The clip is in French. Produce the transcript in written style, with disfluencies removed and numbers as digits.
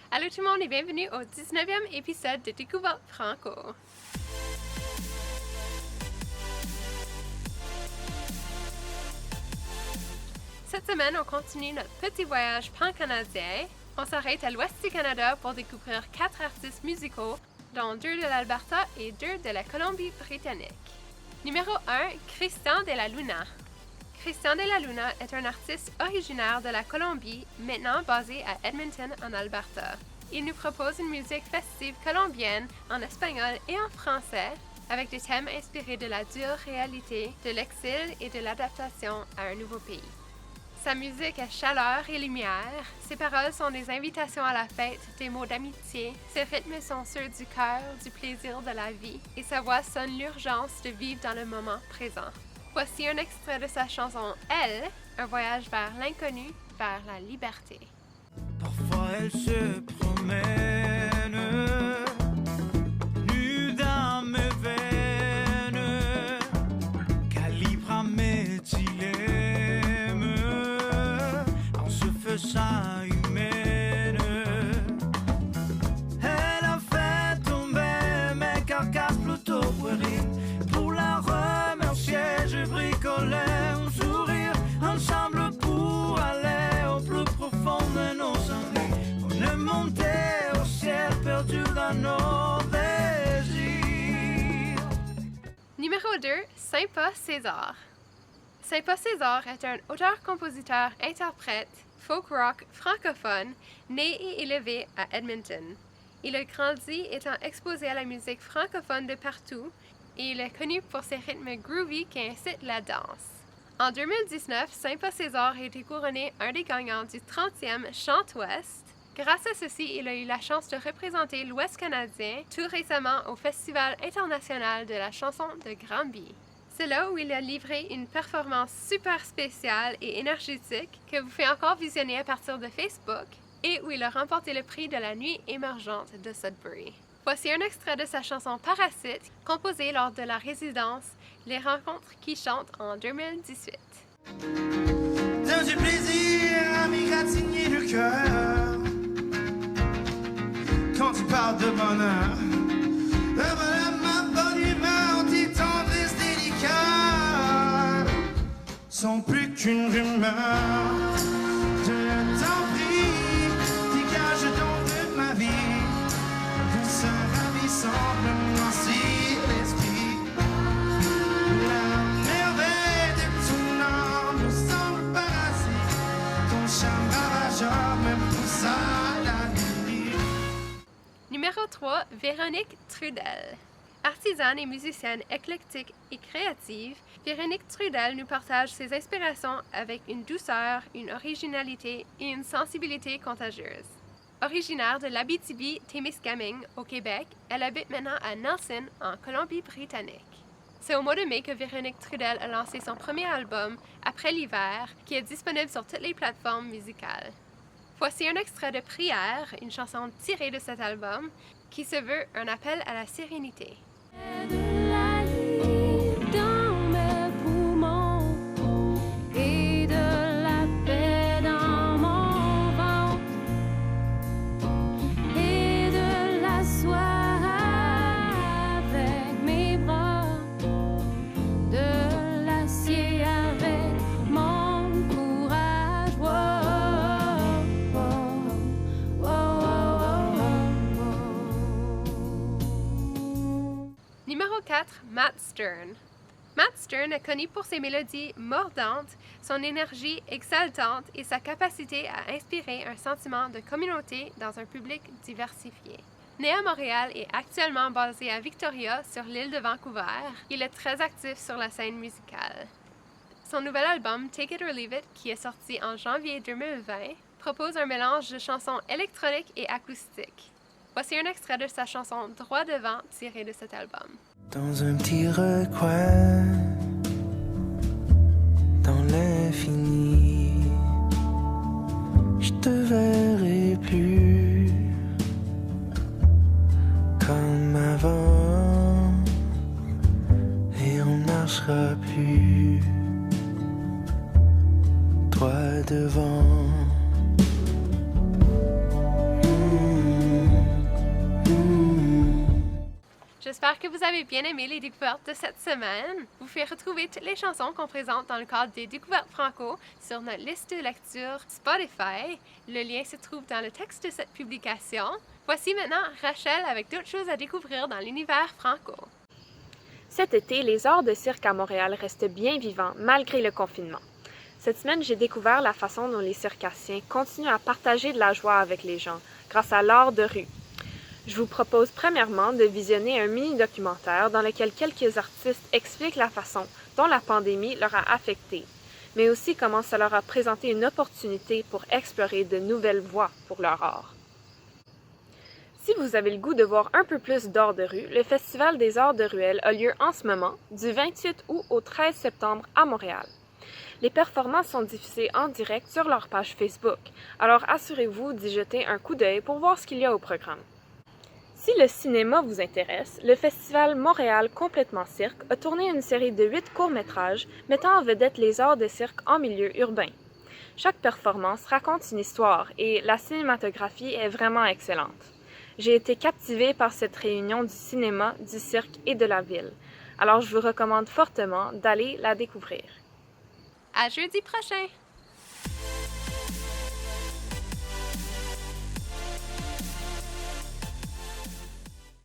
Allô tout le monde et bienvenue au 19e épisode de Découverte Franco. Cette semaine, on continue notre petit voyage pan-canadien. On s'arrête à l'ouest du Canada pour découvrir 4 artistes musicaux, dont 2 de l'Alberta et 2 de la Colombie-Britannique. Numéro 1, Christian de la Luna. Christian de la Luna est un artiste originaire de la Colombie, maintenant basé à Edmonton, en Alberta. Il nous propose une musique festive colombienne en espagnol et en français, avec des thèmes inspirés de la dure réalité de l'exil et de l'adaptation à un nouveau pays. Sa musique est chaleur et lumière, ses paroles sont des invitations à la fête, des mots d'amitié, ses rythmes sont ceux du cœur, du plaisir de la vie, et sa voix sonne l'urgence de vivre dans le moment présent. Voici un extrait de sa chanson « Elle », un voyage vers l'inconnu, vers la liberté. Parfois elle se promène, nue dans mes veines, calibre à mes dilemmes, en se faisant humaine. Elle a fait tomber mes carcasses plutôt puériles. Pour la remercier, je bricolais un sourire ensemble pour aller au plus profond de nos envies. On est monté au ciel perdu dans nos désirs. Numéro 2, Saint-Pas César. Saint-Pas César est un auteur-compositeur-interprète folk-rock francophone, né et élevé à Edmonton. Il a grandi étant exposé à la musique francophone de partout et il est connu pour ses rythmes groovy qui incitent la danse. En 2019, Saint-Pas César a été couronné un des gagnants du 30e Chante-Ouest. Grâce à ceci, il a eu la chance de représenter l'Ouest canadien tout récemment au Festival international de la chanson de Granby. C'est là où il a livré une performance super spéciale et énergétique que vous pouvez encore visionner à partir de Facebook et où il a remporté le prix de la nuit émergente de Sudbury. Voici un extrait de sa chanson Parasite, composée lors de la résidence Les Rencontres qui chantent en 2018. T'as du plaisir à m'égratigner le cœur quand tu parles de bonheur. Voilà ma bonne humeur, tes tendresses délicates sont plus qu'une rumeur. Je t'en prie, dégage donc de ma vie. Ça semble si l'esprit. La merveille de ton âme me semble parasite. Ton charme ravageur me pousse à la nuit. Numéro 3, Véronique Trudel. Artisane et musicienne éclectique et créative, Véronique Trudel nous partage ses inspirations avec une douceur, une originalité et une sensibilité contagieuse. Originaire de l'Abitibi-Témiscamingue au Québec, elle habite maintenant à Nelson, en Colombie-Britannique. C'est au mois de mai que Véronique Trudel a lancé son premier album, Après l'hiver, qui est disponible sur toutes les plateformes musicales. Voici un extrait de Prière, une chanson tirée de cet album, qui se veut un appel à la sérénité. Numéro 4, Matt Stern. Matt Stern est connu pour ses mélodies mordantes, son énergie exaltante et sa capacité à inspirer un sentiment de communauté dans un public diversifié. Né à Montréal et actuellement basé à Victoria, sur l'île de Vancouver, il est très actif sur la scène musicale. Son nouvel album, Take It or Leave It, qui est sorti en janvier 2020, propose un mélange de chansons électroniques et acoustiques. Voici un extrait de sa chanson Droit devant, tiré de cet album. Dans un petit recoin, dans l'infini, je te verrai plus comme avant, et on marchera plus droit devant. J'espère que vous avez bien aimé les découvertes de cette semaine. Vous pouvez retrouver toutes les chansons qu'on présente dans le cadre des Découvertes Franco sur notre liste de lecture Spotify. Le lien se trouve dans le texte de cette publication. Voici maintenant Rachel avec d'autres choses à découvrir dans l'univers franco. Cet été, les arts de cirque à Montréal restent bien vivants malgré le confinement. Cette semaine, j'ai découvert la façon dont les circassiens continuent à partager de la joie avec les gens grâce à l'art de rue. Je vous propose premièrement de visionner un mini-documentaire dans lequel quelques artistes expliquent la façon dont la pandémie leur a affecté, mais aussi comment ça leur a présenté une opportunité pour explorer de nouvelles voies pour leur art. Si vous avez le goût de voir un peu plus d'art de rue, le Festival des arts de ruelle a lieu en ce moment, du 28 août au 13 septembre à Montréal. Les performances sont diffusées en direct sur leur page Facebook, alors assurez-vous d'y jeter un coup d'œil pour voir ce qu'il y a au programme. Si le cinéma vous intéresse, le Festival Montréal Complètement Cirque a tourné une série de 8 courts-métrages mettant en vedette les arts de cirque en milieu urbain. Chaque performance raconte une histoire et la cinématographie est vraiment excellente. J'ai été captivée par cette réunion du cinéma, du cirque et de la ville. Alors je vous recommande fortement d'aller la découvrir. À jeudi prochain!